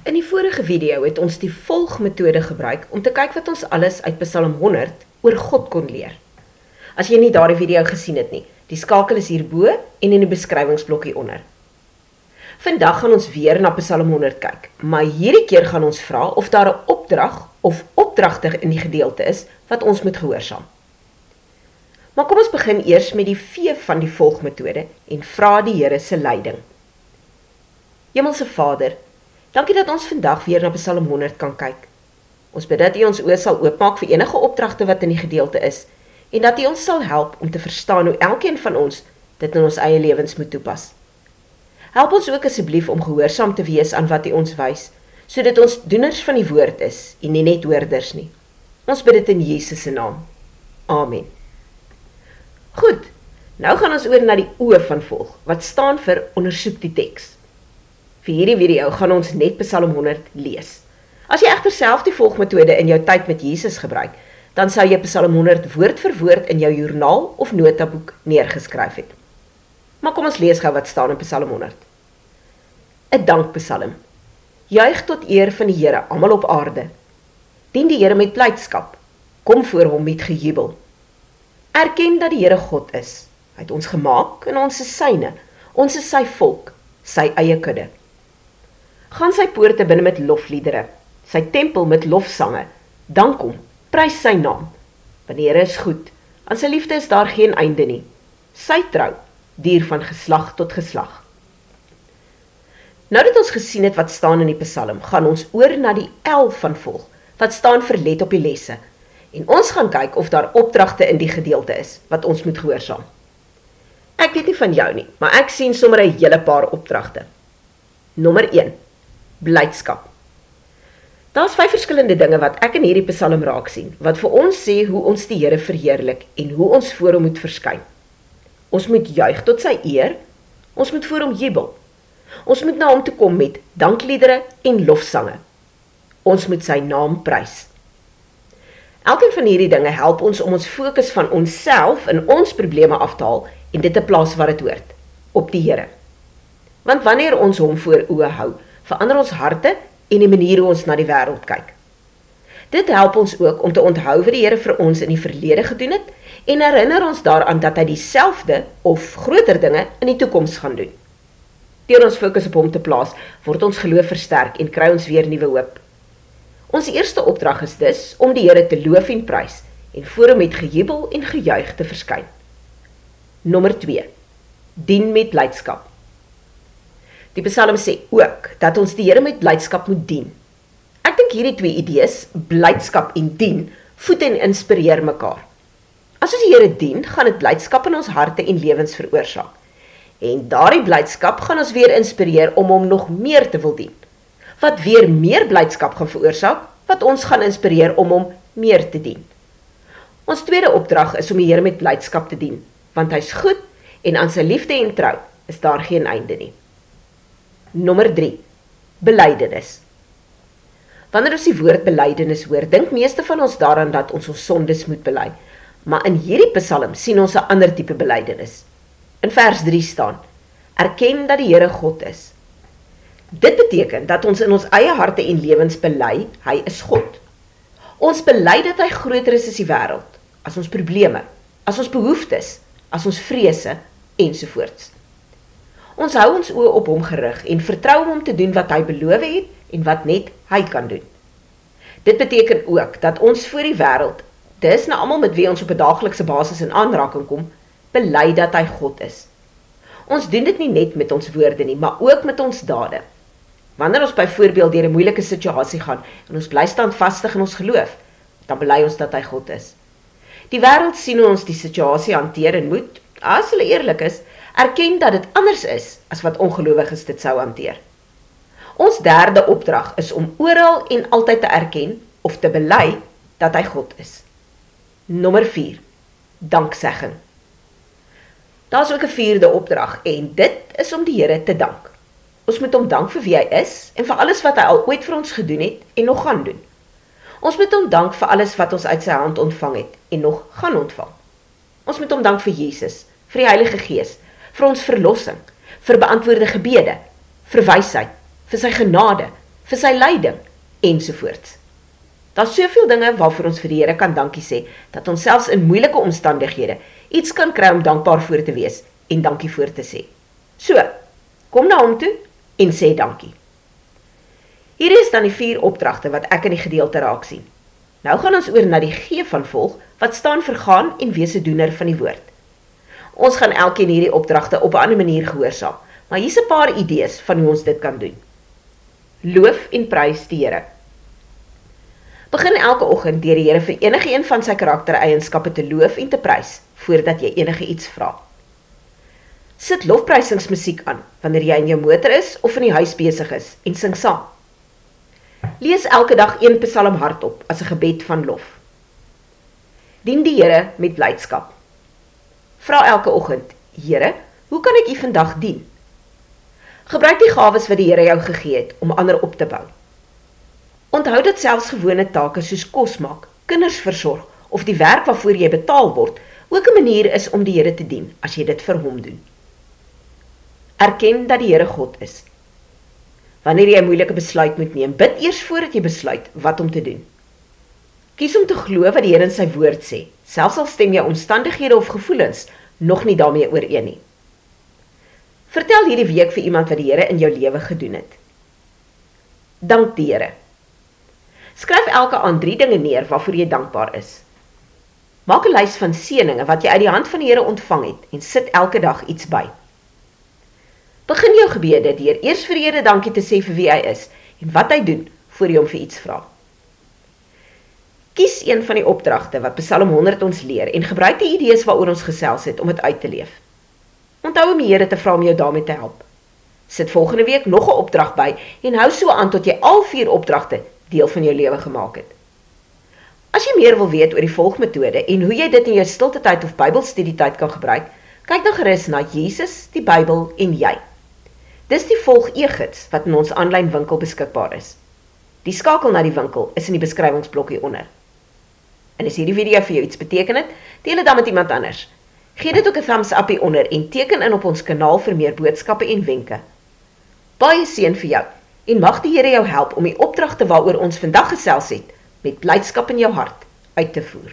In die vorige video het ons die volgmetode gebruik om te kyk wat ons alles uit Psalm 100 oor God kon leer. As jy nie daardie video gesien het nie, die skakel is hierbo en in die beskrywingsblokkie onder. Vandag gaan ons weer na Psalm 100 kyk, maar hierdie keer gaan ons vra of daar 'n opdrag of opdragte in die gedeelte is wat ons moet gehoorsaam. Maar kom ons begin eers met die V van die volgmetode en vra die Here se leiding. Hemelse Vader, dankie dat ons vandag weer na Psalm 100 kan kyk. Ons bid dat U ons oë sal oopmaak vir enige opdragte wat in die gedeelte is, en dat U ons sal help om te verstaan hoe elkeen van ons dit in ons eie lewens moet toepas. Help ons ook asseblief om gehoorsaam te wees aan wat U ons wys, sodat ons doeners van die woord is, en nie net hoorders nie. Ons bid dit in Jesus se naam. Amen. Goed, nou gaan ons oor na die O van volg, wat staan vir ondersoek die teks. Vir hierdie video gaan ons net Psalm 100 lees. As jy egter self die volgmetode in jou tyd met Jesus gebruik, dan sou jy Psalm 100 woord vir woord in jou joernaal of notaboek neergeskryf het. Maar kom ons lees gou wat staan in Psalm 100. 'n Dankpsalm. Juig tot eer van die Here, almal op aarde. Dien die Here met blydskap. Kom voor hom met gejubel. Erken dat die Here God is. Hy het ons gemaak en ons is syne. Ons is sy volk, sy eie kudde. Gaan sy poorte binne met lofliedere, sy tempel met lofsange. Dank hom, prys sy naam. Want die Here is goed, aan sy liefde is daar geen einde nie. Sy trou duur van geslag tot geslag. Nou dat ons gesien het wat staan in die Psalm, gaan ons oor na die L van volg, wat staan vir let op die lesse. En ons gaan kyk of daar opdragte in die gedeelte is, wat ons moet gehoorsaam. Ek weet nie van jou nie, maar ek sien sommer 'n hele paar opdragte. Nommer 1. Blydskap. Daar's 5 verskillende dinge wat ek in hierdie Psalm raak sien, wat vir ons sê hoe ons die Here verheerlik en hoe ons voor hom moet verskyn. Ons moet juig tot sy eer, ons moet voor hom jubel. Ons moet na hom toe kom met dankliedere en lofsange. Ons moet sy naam prys. Elkeen van hierdie dinge help ons om ons fokus van onsself en ons probleme af te haal en dit te plaas waar dit hoort, op die Here. Want wanneer ons hom voor oë hou, verander ons harte en die manier hoe ons na die wêreld kyk. Dit help ons ook om te onthou wat die Here vir ons in die verlede gedoen het en herinner ons daaraan dat hy dieselfde of groter dinge in die toekoms gaan doen. Deur ons fokus op hom te plaas, word ons geloof versterk en kry ons weer nuwe hoop. Ons eerste opdrag is dus om die Here te loof en prys en voor hom met gejubel en gejuig te verskyn. Nommer 2. Dien met blydskap. Die Psalm sê ook dat ons die Here met blydskap moet dien. Ek dink hierdie 2 idees, blydskap en dien, voed en inspireer mekaar. As ons die Here dien, gaan dit blydskap in ons harte en lewens veroorsaak. En daardie blydskap gaan ons weer inspireer om hom nog meer te wil dien. Wat weer meer blydskap gaan veroorsaak, wat ons gaan inspireer om hom meer te dien. Ons tweede opdrag is om die Here met blydskap te dien, want hy's goed en aan sy liefde en trou is daar geen einde nie. Nommer 3. Belydenis. Wanneer ons die woord belydenis hoor, dink meeste van ons daaraan dat ons sondes moet bely. Maar in hierdie Psalm sien ons 'n ander tipe belydenis. In vers 3 staan: Erken dat die Here God is. Dit beteken dat ons in ons eie harte en lewens bely, hy is God. Ons bely dat hy groter is as die wêreld, as ons probleme, as ons behoeftes, as ons vrese, ensovoorts. Ons hou ons oë op hom gerig en vertrou hom te doen wat hy beloof het en wat net hy kan doen. Dit beteken ook dat ons voor die wêreld, dis na almal met wie ons op 'n daaglikse basis in aanraking kom, bely dat hy God is. Ons doen dit nie net met ons woorde nie, maar ook met ons dade. Wanneer ons byvoorbeeld deur 'n moeilike situasie gaan en ons bly standvastig in ons geloof, dan bely ons dat hy God is. Die wêreld sien hoe ons die situasie hanteer en moet, as hulle eerlik is, erken dat dit anders is as wat ongelowiges dit sou hanteer. Ons derde opdrag is om oral en altyd te erken of te bely dat hy God is. Nommer 4. Danksegging. Daar's ook 'n vierde opdrag en dit is om die Here te dank. Ons moet hom dank vir wie hy is en vir alles wat hy al ooit vir ons gedoen het en nog gaan doen. Ons moet hom dank vir alles wat ons uit sy hand ontvang het en nog gaan ontvang. Ons moet hom dank vir Jesus, vir die Heilige Gees, vir ons verlossing, vir beantwoorde gebede, vir wysheid, vir sy genade, vir sy leiding, ensovoorts. Daar's soveel dinge waarvoor ons vir die Here kan dankie sê, dat ons selfs in moeilike omstandighede iets kan kry om dankbaar voor te wees en dankie voor te sê. So, kom na hom toe en sê dankie. Hier is dan die 4 opdragte wat ek in die gedeelte raak sien. Nou gaan ons oor na die G van volg, wat staan vir gaan en wees 'n doener van die woord. Ons gaan elkeen hierdie opdragte op 'n ander manier gehoorsaam, maar hier's 'n paar idees van hoe ons dit kan doen. Loof en prys die Here. Begin elke oggend deur die Here vir enige een van sy karaktereienskappe te loof en te prys, voordat jy enige iets vra. Sit lofprysingsmusiek aan, wanneer jy in jou motor is of in die huis besig is, en sing saam. Lees elke dag 1 psalm hardop, as 'n gebed van lof. Dien die Here met blydskap. Vra elke oggend, Here, hoe kan ek U vandag dien? Gebruik die gawes wat die Here jou gegee het, om ander op te bou. Onthou dat selfs gewone take soos kos maak, kinders versorg, of die werk waarvoor jy betaal word, ook 'n manier is om die Here te dien, as jy dit vir hom doen. Erken dat die Here God is. Wanneer jy 'n moeilike besluit moet neem, bid eers voordat jy besluit wat om te doen. Kies om te glo wat die Here in sy woord sê, selfs al stem jou omstandighede of gevoelens nog nie daarmee ooreen nie. Vertel hierdie week vir iemand wat die Here in jou lewe gedoen het. Dank die Here. Skryf elke aand 3 dinge neer waarvoor jy dankbaar is. Maak 'n lys van seëninge wat jy uit die hand van die Here ontvang het en sit elke dag iets by. Begin jou gebede deur eers vir die Here dankie te sê vir wie hy is en wat hy doen voor jy hom vir iets vra. Kies een van die opdragte wat Psalm 100 ons leer en gebruik die idees waaroor ons gesels het om dit uit te leef. Onthou om die Here te vra om jou daarmee te help. Sit volgende week nog 'n opdrag by en hou so aan tot jy al 4 opdragte deel van jou lewe gemaak het. As jy meer wil weet oor die volgmetode en hoe jy dit in jou stilte tyd of Bybelstudietyd kan gebruik, kyk dan gerus na Jesus, die Bybel en jy. Dis die volg e-gids wat in ons aanlyn winkel beskikbaar is. Die skakel na die winkel is in die beskrywingsblok hieronder. En as hierdie video vir jou iets beteken het, deel dit dan met iemand anders. Gee dit ook 'n thumbs up hieronder en teken in op ons kanaal vir meer boodskappe en wenke. Baie seën vir jou en mag die Here jou help om die opdragte waaroor ons vandag gesels het, met blydskap in jou hart uit te voer.